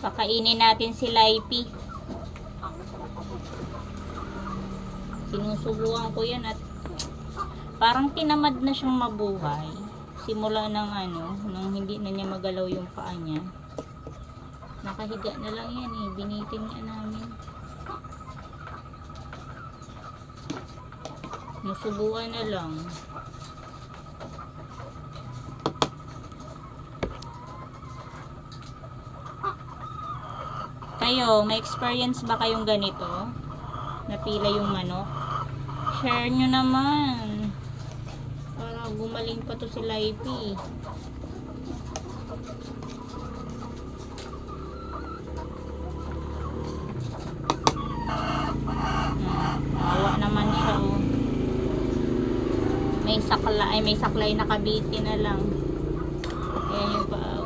Pakainin natin si Laipi. Sinusubukan ko yan at parang tinamad na siyang mabuhay. Simula ng nung hindi na niya magalaw yung paa niya. Nakahiga na lang yan eh. Binitin niya namin. Nusubukan na lang. Kayo, may experience ba kayong ganito? Napila yung manok? Share nyo naman. Para gumaling pa to si Laipi. Awa naman siya oh. May saklay nakabiti na lang. Ayan yung paa.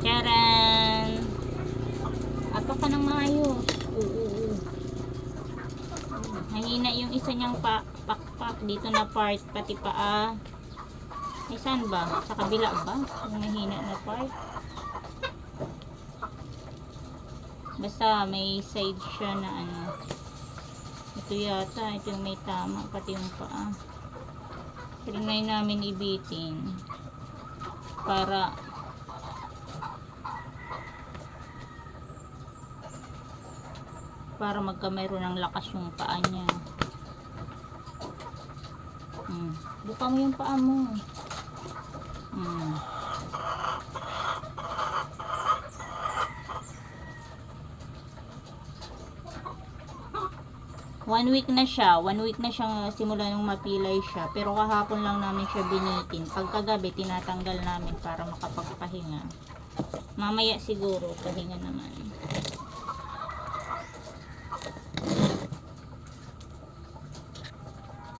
Charan! Ato ka ng maayos. Oo. Mahina yung isa niyang pakpak dito na part, pati paa. Ay, saan ba? Sa kabila ba? Yung mahina na part. Basta may side siya na ito yata, ito yung may tama, pati yung paa. Trinay namin ibitin para magkamayroon ng lakas yung paa niya. Buka mo yung paa mo. 1 week na siya. 1 week na siyang simula nung mapilay siya. Pero kahapon lang namin siya binitin. Pagkagabi, tinatanggal namin para makapagpahinga. Mamaya siguro, pahinga naman.